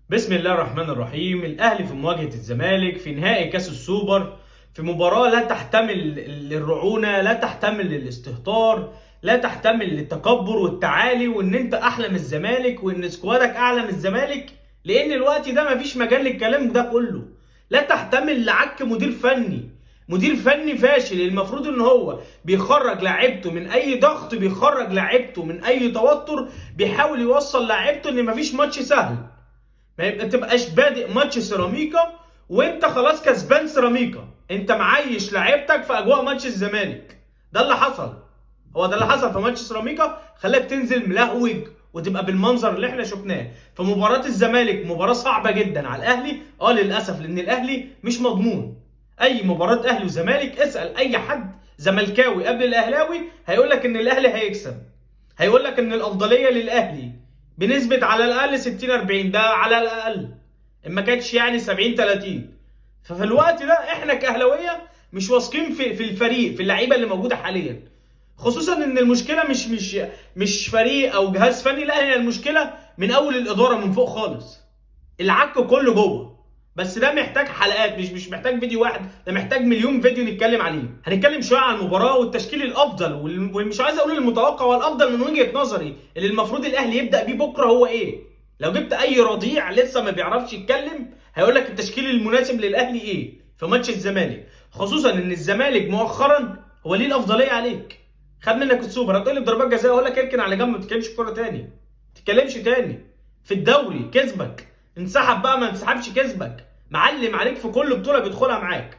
بسم الله الرحمن الرحيم. الأهلي في مواجهة الزمالك في نهائي كأس السوبر، في مباراة لا تحتمل الرعونة، لا تحتمل الاستهتار، لا تحتمل التكبر والتعالي وإن أنت أحلى من الزمالك وإن سكوادك أعلى من الزمالك، لأن الوقت ده مفيش مجال للكلام ده كله. لا تحتمل لعك مدير فني فاشل. المفروض ان هو بيخرج لاعيبته من اي ضغط، بيخرج لاعيبته من اي توتر، بيحاول يوصل لاعيبته ان مفيش ماتش سهل. ما تبقاش بادئ ماتش سيراميكا وانت خلاص كسبان سيراميكا، انت معيش لعيبتك في اجواء ماتش الزمالك. ده اللي حصل، هو ده اللي حصل في ماتش سيراميكا، خلاك تنزل ملهوج وتبقى بالمنظر اللي احنا شفناه. فمباراة الزمالك مباراة صعبة جدا على الاهلي، للاسف، لان الاهلي مش مضمون. اي مباراة اهلي وزمالك اسأل اي حد زملكاوي قبل الاهلاوي هيقول لك ان الاهلي هيكسب، هيقول لك ان الافضلية للاهلي بنسبة على الأقل 60-40، ده على الأقل، ما كانتش يعني 70-30. ففي الوقت ده احنا كأهلاوية مش واثقين في الفريق، في اللعيبة اللي موجودة حاليا. خصوصا ان المشكلة مش فريق او جهاز فني، لا، هي المشكلة من اول الإدارة من فوق خالص. العك كله جوه. بس ده محتاج حلقات، مش محتاج فيديو واحد، ده محتاج مليون فيديو نتكلم عليه. هنتكلم شويه عن المباراه والتشكيل الافضل ومش عايز اقول المتوقع والافضل من وجهه نظري اللي المفروض الاهلي يبدا بيه بكره هو ايه. لو جبت اي رضيع لسه ما بيعرفش يتكلم هيقول لك التشكيل المناسب للاهلي ايه في ماتش الزمالك، خصوصا ان الزمالك مؤخرا هو ليه الافضليه عليك. خد منك السوبر، هتقول لي بضربات جزاء، اقول لك اركن على جنب، ما تتكلمش كوره تاني، ما تتكلمش تاني. في الدوري كسبك، انسحب بقى ما انسحبش كسبك، معلم عليك في كل بطوله بيدخلها معاك.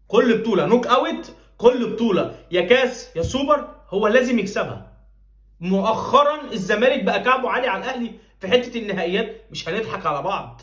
كل بطوله نوك اوت، كل بطوله يا كاس يا سوبر هو لازم يكسبها. مؤخرا الزمالك بقى كعبه عالي على الاهلي في حته النهائيات. مش هنضحك على بعض،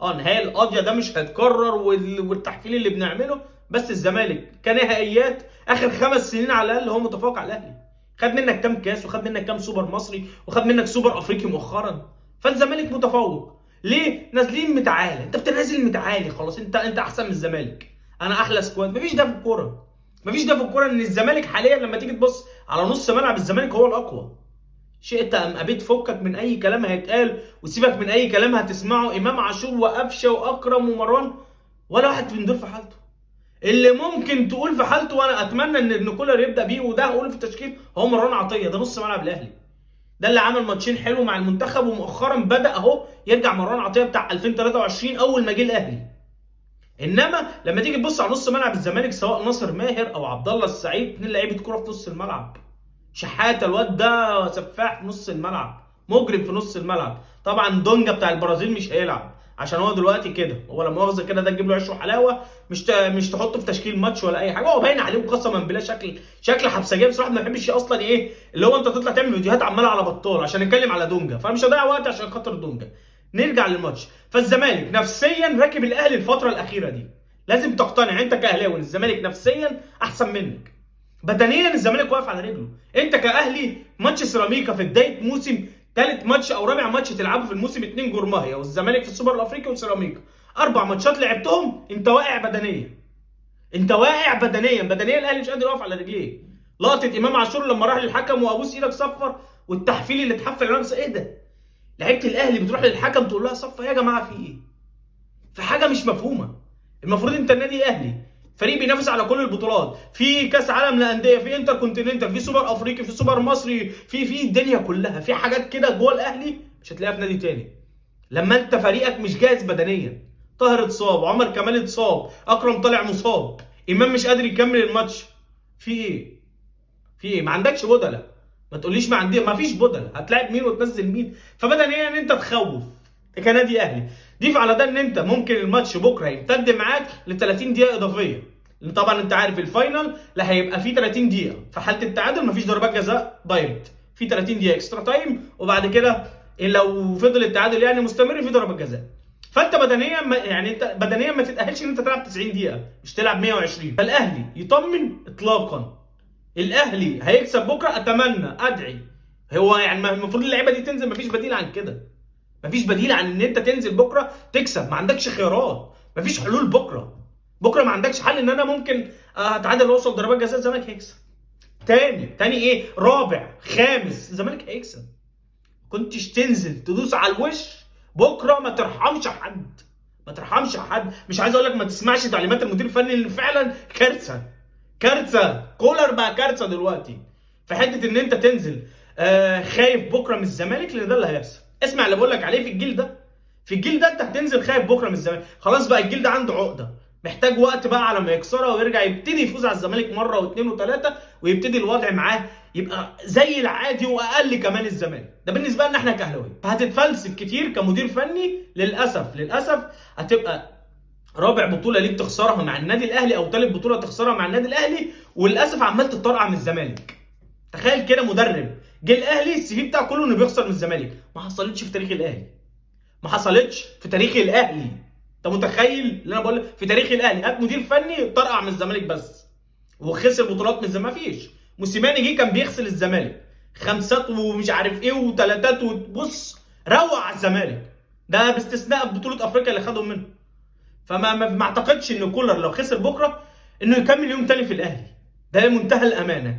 النهائي القاضيه ده مش هيتكرر والتحفيل اللي بنعمله. بس الزمالك كنهائيات اخر 5 سنين على الاقل هو متفوق على الاهلي. خد منك كام كاس، وخد منك كام سوبر مصري، وخد منك سوبر افريقي مؤخرا. فالزمالك متفوق. ليه نازلين متعالي؟ انت بتنازل متعالي خلاص، انت احسن من الزمالك، انا احلى سكواد. مفيش ده في الكوره، مفيش ده في الكوره. ان الزمالك حاليا لما تيجي تبص على نص ملعب الزمالك هو الاقوى. شئت ام ابيت فكك من اي كلام هيتقال وسيبك من اي كلام هتسمعه. امام عاشور وقفشه واكرم ومروان، ولا واحد من دول في حالته. اللي ممكن تقول في حالته، وانا اتمنى ان كولر يبدا بيه وده هقوله في التشكيل، هو مروان عطيه. ده نص ملعب الاهلي، ده اللي عمل ماتشين حلو مع المنتخب، ومؤخرا بدا اهو يرجع مروان عطيه بتاع 2023 اول ما جه الاهلي. انما لما تيجي تبص على نص ملعب الزمالك، سواء ناصر ماهر او عبد الله السعيد، اتنين لعيبه كوره في نص الملعب. شحاته الواد ده سفاح في نص الملعب، مجرم في نص الملعب. طبعا دونجا بتاع البرازيل مش هيلعب عشان هو دلوقتي كده، هو لا مؤاخذه كده، ده تجيب له عيش وحلاوه، مش تحطه في تشكيل ماتش ولا اي حاجه. هو باين عليه قسما بالله شكل حبسجيه بصراحه. ما بحبش اصلا ايه اللي هو انت تطلع تعمل فيديوهات عماله على بطال عشان نتكلم على دونجا، فانا مش هضيع وقت عشان خاطر دونجا. نرجع للماتش. فالزمالك نفسيا راكب الاهلي الفتره الاخيره دي. لازم تقتنع انت كاهلاوي ان الزمالك نفسيا احسن منك. بدنيا الزمالك واقف على رجله. انت كاهلي ماتش سيراميكا في بدايه موسم، ثالث ماتش او رابع ماتش تلعبه في الموسم، 2 جورماهيا والزمالك في السوبر الافريقي وسيراميكا، 4 ماتشات لعبتهم انت واقع بدنيا. انت واقع بدنيا الاهلي مش قادر يقف على رجليه. لقطه امام عاشور لما راح للحكم وابوس ايدك صفر، والتحفيل اللي اتحفل على نفسه، ايه ده؟ لعيبه الاهلي بتروح للحكم تقول لها صفر؟ يا جماعه في ايه؟ في حاجه مش مفهومه. المفروض انت النادي الاهلي فريق بينافس على كل البطولات، في كاس عالم للانديه، في انتر كونتيننتال، في سوبر افريقي، في سوبر مصري، في الدنيا كلها، في حاجات كده جوه الاهلي مش هتلاقيها في نادي تاني. لما انت فريقك مش جاهز بدنيا، طاهر اتصاب، عمر كمال اتصاب، اكرم طالع مصاب، امام مش قادر يكمل الماتش، في ايه؟ في ايه؟ ما عندكش بدله. ما تقوليش ما فيش بدله، هتلاعب مين وتنزل مين؟ فبدنيا ان انت تخوف كنادي اهلي. ضيف على ده ان انت ممكن الماتش بكره يمتد معاك ل 30 دقيقه اضافيه، لان طبعا انت عارف الفاينل لا هيبقى فيه 30 دقيقه. في حاله التعادل مفيش ضربات جزاء دايركت، في 30 دقيقه اكسترا تايم، وبعد كده لو فضل التعادل يعني مستمر في ضربات جزاء. فانت بدنيا انت بدنيا ما تتاهلش ان انت تلعب 90 دقيقه، مش تلعب 120. فالاهلي يطمن اطلاقا. الاهلي هيكسب بكره، اتمنى، ادعي. هو يعني المفروض اللعيبه دي تنزل، مفيش بديل عن كده. مفيش بديل عن ان انت تنزل بكره تكسب، ما عندكش خيارات، مفيش حلول بكره. بكره ما عندكش حل ان انا ممكن اتعادل واوصل ضربات جزاء الزمالك هيكسب. تاني ايه، رابع خامس الزمالك هيكسب. كنتش تنزل تدوس على الوش بكره ما ترحمش حد، ما ترحمش حد. مش عايز اقول لك ما تسمعش تعليمات المدير الفني اللي فعلا كارثه. كارثه، كولر بقى كارثه دلوقتي. في حته ان انت تنزل خايف بكره من الزمالك، لان ده اللي هيحصل. اسمع اللي بقول لك عليه. في الجيل ده، في الجيل ده انت هتنزل خايف بكره من الزمالك. خلاص بقى الجيل ده عنده عقده، محتاج وقت بقى على ما يكسرها ويرجع يبتدي يفوز على الزمالك مره واثنين وثلاثه، ويبتدي الوضع معاه يبقى زي العادي واقل كمان الزمالك. ده بالنسبه لنا احنا كاهلاويه. فهتتفلسف كتير كمدير فني للاسف. للاسف هتبقى رابع بطوله ليك تخسرها مع النادي الاهلي، او ثالث بطوله تخسرها مع النادي الاهلي، وللاسف عمال تتطرقع من الزمالك. تخيل كده مدرب جه الاهلي السي في بتاعه كله انه بيخسر من الزمالك. ما حصلتش في تاريخ الاهلي، ما حصلتش في تاريخ الاهلي. انت متخيل اللي انا بقول لك؟ في تاريخ الاهلي هات مدير فني طرقع من الزمالك بس وخسر بطولات من الزمالك. ما فيش. موسيماني جه كان بيغسل الزمالك خمسات ومش عارف ايه وثلاثات، وبص روع على الزمالك، ده باستثناء بطوله افريقيا اللي خدهم منه. فما اعتقدش ان كولر لو خسر بكره انه يكمل يوم تاني في الاهلي. ده منتهى الامانه.